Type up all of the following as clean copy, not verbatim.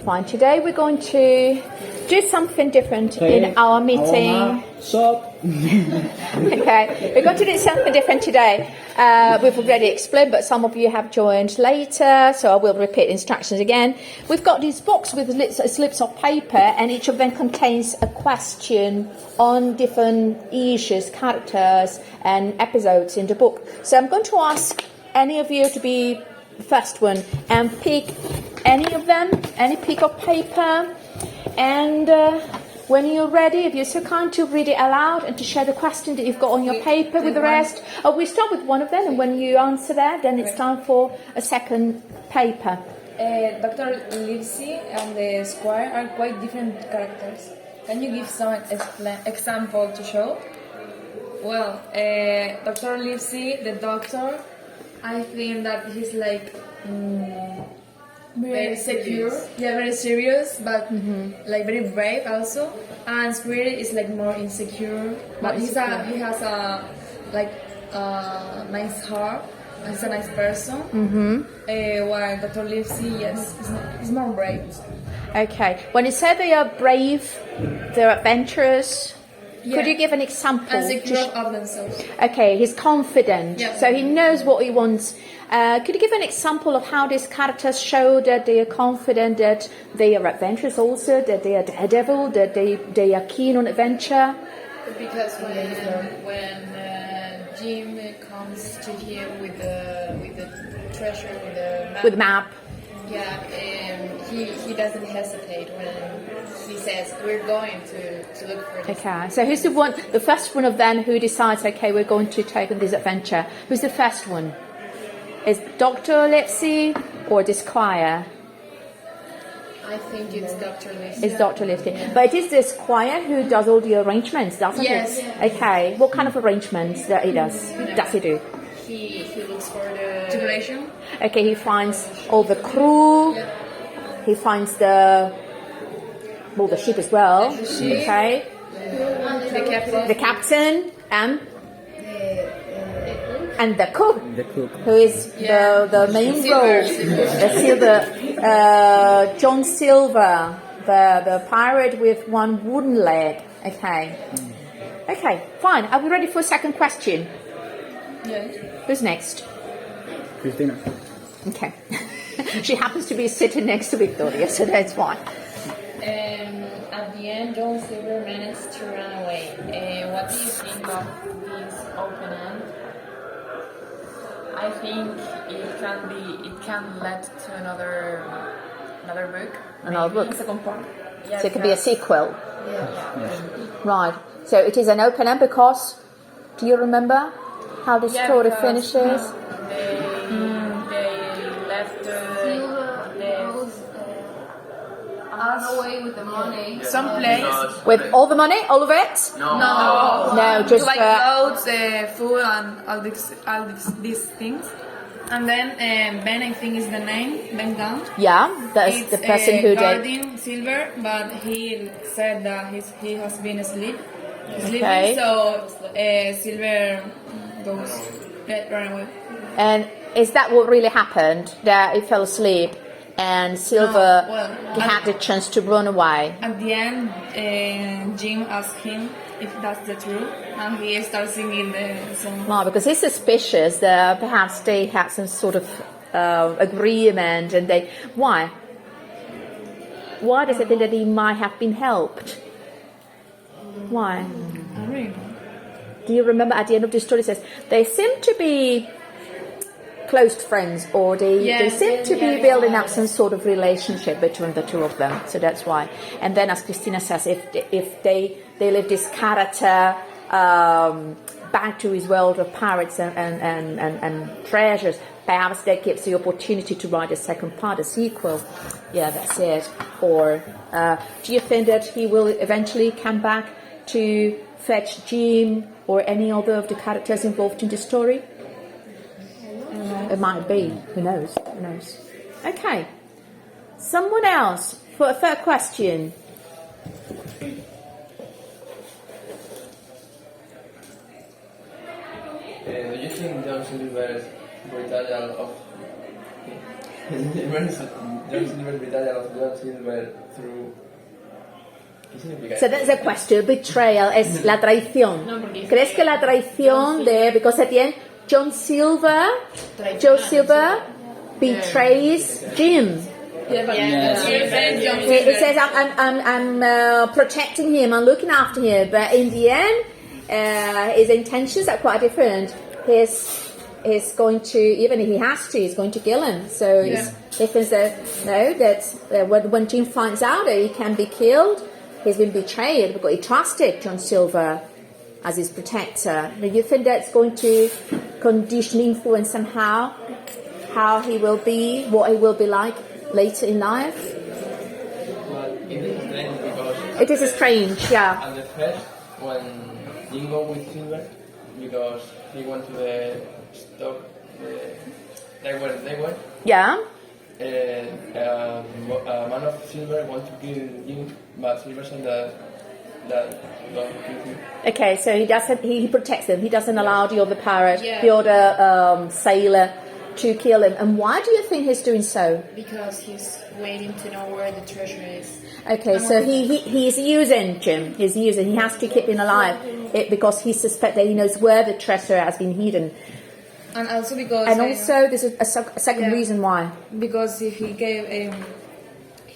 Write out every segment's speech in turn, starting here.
Fine. Today we're going to do something different in our meeting. Okay, we're going to do something different today. We've already explained, but some of you have joined later, so I will repeat instructions again. We've got these books with slips of paper, and each of them contains a question on different issues, characters, and episodes in the book. So I'm going to ask any of you to be the first one and pick any of them, any piece of paper, and when you're ready, if you're so kind to read it aloud and to share the question that you've got on your paper with the rest. We start with one of them, and when you answer that, then it's time for a second paper. Dr. Livesey and the squire are quite different characters. Can you give some example to show? Well, Dr. Livesey, the doctor, I think that he's like very secure, very serious, but like very brave also. And Square is like more insecure, but he has a like nice heart. He's a nice person. While Dr. Livesey, yes, is more brave. Okay. When you say they are brave, they're adventurous. Yeah. Could you give an example? And secure of themselves. Okay, he's confident, Yeah. so he knows what he wants. Could you give an example of how these characters show that they are confident, that they are adventurous also, that they are daredevil, that they are keen on adventure? Because when Jim comes to him with the treasure, with the map, yeah, he doesn't hesitate when he says we're going to look for this. Okay, so who's the first one of them who decides, okay, we're going to take on this adventure? Who's the first one? Is Dr. Livesey or the squire? I think it's Dr. Livesey. It's Dr. Livesey. But it is the squire who does all the arrangements, doesn't Yes. it? Okay, what kind of arrangements that he does? Does he do? He looks for the Tribulation. Okay, he finds all the crew. He finds the ship as well. Okay, the captain and the cook, who is the main role. John Silver, the pirate with one wooden leg. Okay, fine. Are we ready for a second question? Yes. Who's next? Christina. Okay. She happens to be sitting next to Victoria, so that's fine. At the end, John Silver managed to run away. What do you think of this open end? I think it can lead to another book. Another book. Second part. Yeah, So it could be a sequel. Yeah. Right. So it is an open end because, do you remember how the story finishes? They left away with the money. Some place. With all the money, all of it? No, just like clothes, food, and all these things. And then Ben, I think is the name, Ben Gunn. yeah. That's It's the person who did. guarding Silver, but he said that he has been sleeping, Okay. so Silver goes run away. And is that what really happened? That he fell asleep and Silver had the chance to run away. At the end, Jim asked him if that's the truth, and he starts singing the song. Well, because he's suspicious that perhaps they had some sort of agreement, and why? Why does it think that he might have been helped? Why? I really know. Do you remember at the end of the story it says they seem to be close friends, or they seem to be building up some sort of relationship between the two of them. So that's why. And then, as Christina says, if they leave this character back to his world of pirates and treasures, perhaps that gives the opportunity to write a second part, a sequel. Yeah, that's it. Or do you think that he will eventually come back to fetch Jim or any other of the characters involved in the story? It might be. Who knows? Okay. Someone else for a third question. Do you think John Silver's portrayal of John Silver betrayal of John Silver through. ¿Qué significa? So that's a question. Betrayal es la traición. ¿Crees que la traición de because at the end Joe Silver betrays Jim? It says I'm protecting him, I'm looking after him, but in the end, his intentions are quite different. He's going to, even if he has to, he's going to kill him. So he thinks that when Jim finds out that he can be killed, he's been betrayed because he trusted John Silver as his protector. Do you think that's going to condition, influence somehow how he will be, what he will be like later in life? But it is strange because. It is strange, yeah. At the first, when Jim go with Silver, because he went to the stock, they were. Yeah. A man of Silver want to kill Jim, but Silver said that don't kill him. Okay, so he protects him. He doesn't allow the other pirate, the other sailor to kill him. And why do you think he's doing so? Because he's waiting to know where the treasure is. Okay, so he's using Jim. He has to keep him alive because he suspects that he knows where the treasure has been hidden. And also because. And also, there's a second reason why. Because if he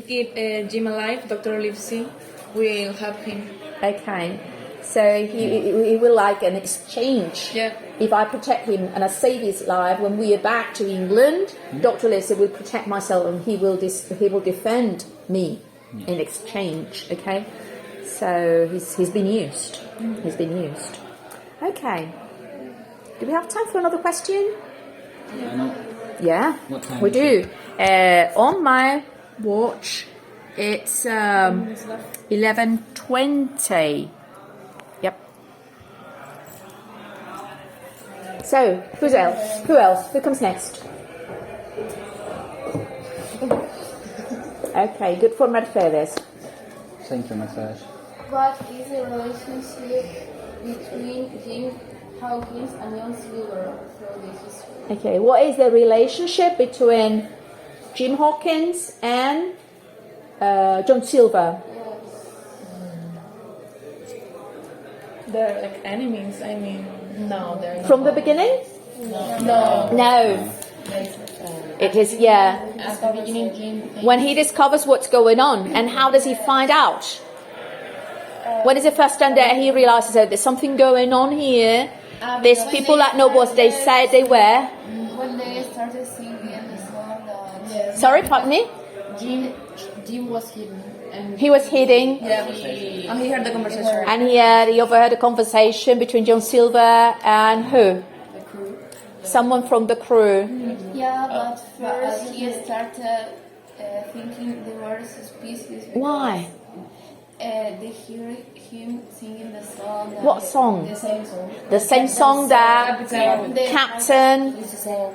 keep Jim alive, Dr. Livesey will help him. Okay, so he will like an exchange. Yeah. If I protect him and I save his life, when we are back to England, Dr. Livesey will protect myself and he will defend me in exchange. Okay, so he's been used. He's been used. Okay. Do we have time for another question? Yeah, What time we is do. On my watch, it's 11:20. Yep. So, who else? Who comes next? Okay, good for Mercedes. Thank you, Mercedes. What is the relationship between Jim Hawkins and John Silver through the history? Okay, what is the relationship between Jim Hawkins and John Silver? They're like enemies. I mean, No, they're not. From the beginning? No. It is, yeah. At the beginning, Jim thinks When he discovers what's going on, and how does he find out? When is the first time that he realizes that there's something going on here? There's people that know what they said they were. When they started singing the song that Sorry, pardon me? Jim was hidden. And He was hiding, and he heard the conversation. and he overheard a conversation between John Silver and who? the crew. Someone from the crew. yeah, but first he started thinking they were suspicious. because, Why? They hear him singing the song. that- What song? The same song. The same song that The- Captain It's the same.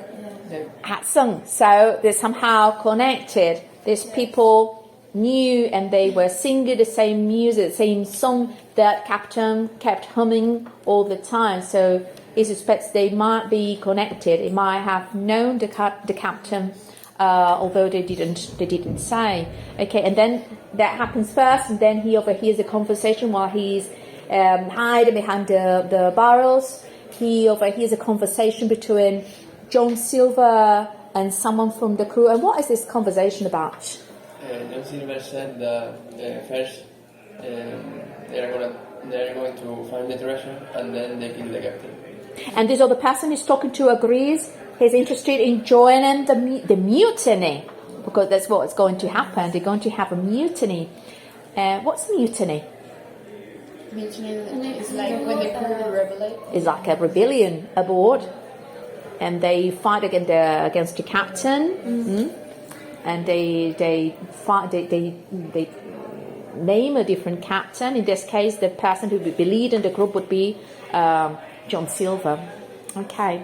had sung. So they're somehow connected. These people knew and they were singing the same music, the same song that Captain kept humming all the time. So he suspects they might be connected. He might have known the captain, although they didn't say. Okay, and then that happens first, and then he overhears a conversation while he's hiding behind the barrels. He overhears a conversation between John Silver and someone from the crew. And what is this conversation about? John Silver said that first they are going to find the treasure and then they kill the captain. And this other person he's talking to agrees he's interested in joining the mutiny, because that's what's going to happen. They're going to have a mutiny. What's a mutiny? Mutiny is like when the crew rebelled. It's like a rebellion aboard, and they fight against the captain. And they name a different captain. In this case, the person who would be leading the group would be John Silver. Okay.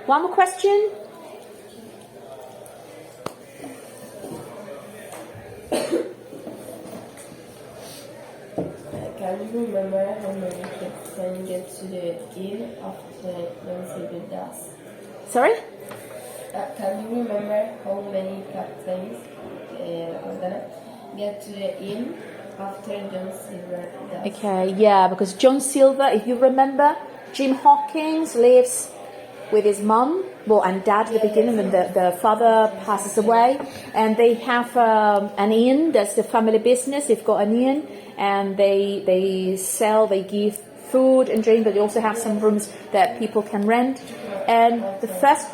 One more question. Can you remember how many kids can get to the inn after John Silver does? Sorry? Can you remember how many captains get in after John Silver died? Okay, yeah, because John Silver, if you remember, Jim Hawkins lives with his mum, and dad at the beginning when the father passes away, and they have an inn. That's the family business. They've got an inn, and they sell, they give food and drink, but they also have some rooms that people can rent. And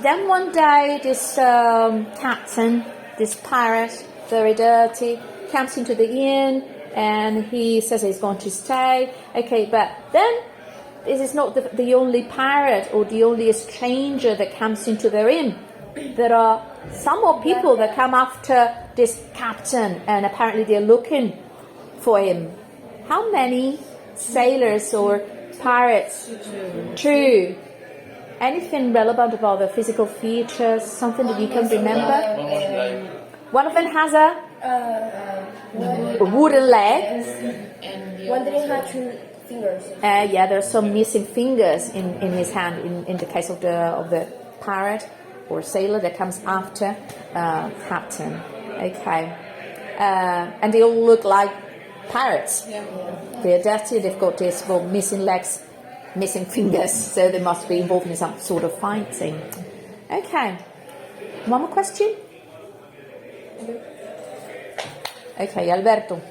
then one day this captain, this pirate, very dirty, comes into the inn and he says he's going to stay. Okay, but then this is not the only pirate or the only stranger that comes into their inn. There are some more people that come after this captain, and apparently they're looking for him. How many sailors or pirates? Two. Anything relevant about the physical features? Something that you can remember? One of them has a wooden leg. One didn't have 2 fingers. Yeah, there are some missing fingers in his hand in the case of the pirate or sailor that comes after captain. Okay, and they all look like pirates. Yeah. They're dirty. They've got these missing legs, missing fingers, so they must be involved in some sort of fighting. Okay, one more question. Okay, Alberto.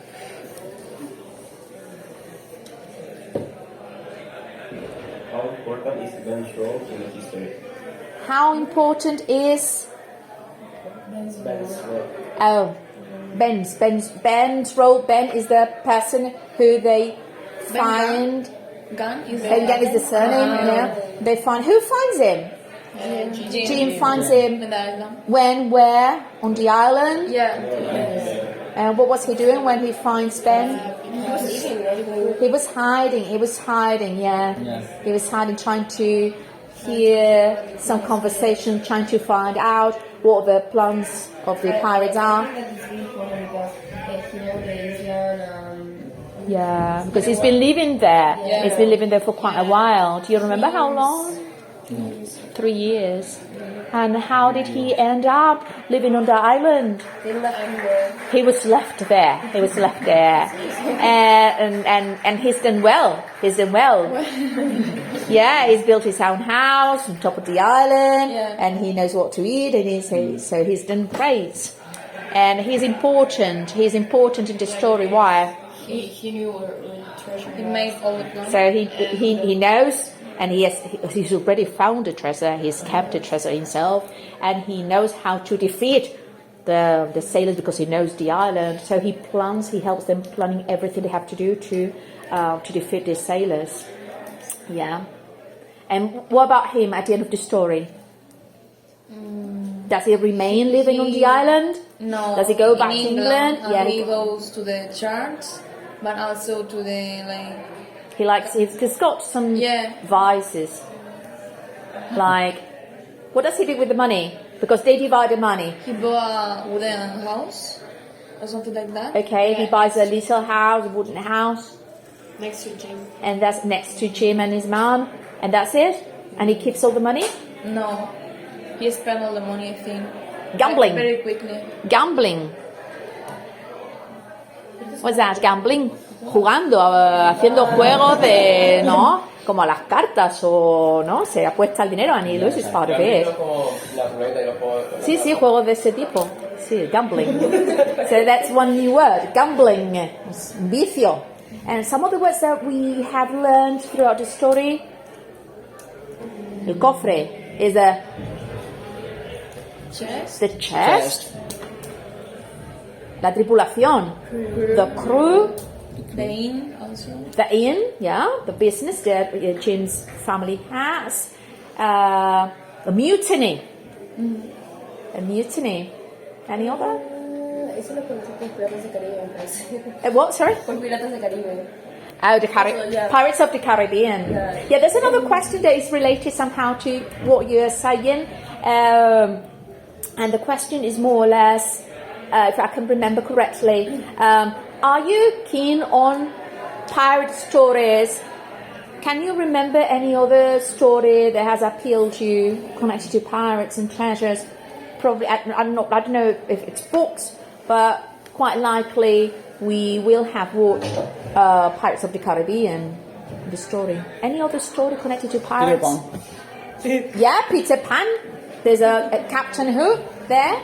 How important is Ben's role in the history? How important is Ben's role. Ben's role? Ben is the person who they find. Gun is Gun is the surname. Yeah. They find. Who finds him? Jim finds him. When? Where? On the island. Yeah. And what was he doing when he finds Ben? He was eating. He was hiding. Yeah. Yeah. He was hiding, trying to hear some conversation, trying to find out what the plans of the pirates are. Yeah, because he's been living there. Yeah. He's been living there for quite a while. Do you remember how long? 3 years. And how did he end up living on the island? They left him there. He was left there. And he's done well. Yeah, he's built his own house on top of the island, and he knows what to eat, and so he's done great. And he's important. He's important in the story. Why? He knew where treasure. He made all the plans. So he knows, and he's already found the treasure. He's kept the treasure himself, and he knows how to defeat the sailors because he knows the island. So he helps them planning everything they have to do to defeat the sailors. Yeah. And what about him at the end of the story? Does he remain living on the island? No. Does he go back to England? England? He goes to the church, but also to the He's got some vices. Like, what does he do with the money? Because they divide the money. He bought a wooden house or something like that. Okay, he buys a little house, a wooden house. Next to Jim. And that's next to Jim and his mom. And that's it? And he keeps all the money? No. He spent all the money, I think. Gambling. Very quickly. Gambling. What's that? Gambling. Jugando, haciendo juegos de, ¿no? Como a las cartas o, ¿no? Se apuesta el dinero and he loses part of it. Sí, juegos de ese tipo. Sí, gambling. So that's one new word. Gambling. Vicio. And some of the words that we have learned throughout the story. El cofre is the chest. La tripulación. The crew. The inn also. The inn, the business that Jim's family has. A mutiny. A mutiny. Any other? Eso lo conocí con Piratas del Caribe, me parece. What, sorry? Con Piratas del Caribe. Oh, Pirates of the Caribbean. Yeah, there's another question that is related somehow to what you're saying. And the question is more or less, if I can remember correctly, are you keen on pirate stories? Can you remember any other story that has appealed to you connected to pirates and treasures? probably, I don't know if it's books, but quite likely we will have watched Pirates of the Caribbean, the story. Any other story connected to pirates? Yeah, Peter Pan. There's a Captain Hook there.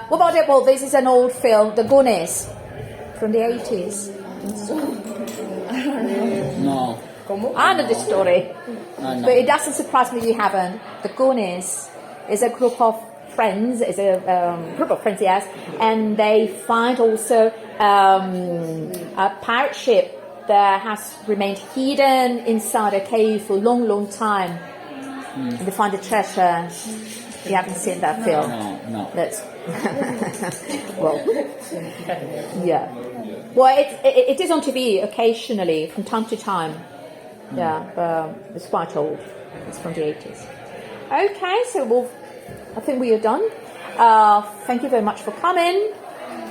What about it? Well, this is an old film, The Goonies, from the 80s. No. I know the story, No. but it doesn't surprise me if you haven't. The Goonies is a group of friends, yes, and they find also a pirate ship that has remained hidden inside a cave for a long, long time. And they find the treasure. You haven't seen that film? No. That's well, yeah. Well, it is on TV occasionally, from time to time. Yeah, it's quite old. It's from the 80s. Okay, so I think we are done. Thank you very much for coming.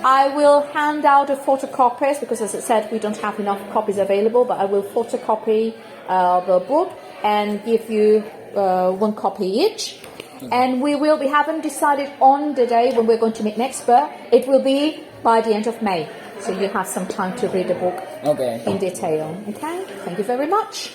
I will hand out the photocopies because, as I said, we don't have enough copies available, but I will photocopy the book and give you 1 copy each. And we haven't decided on the day when we're going to meet next, but it will be by the end of May. So you have some time to read the book in detail. Okay? Thank you very much.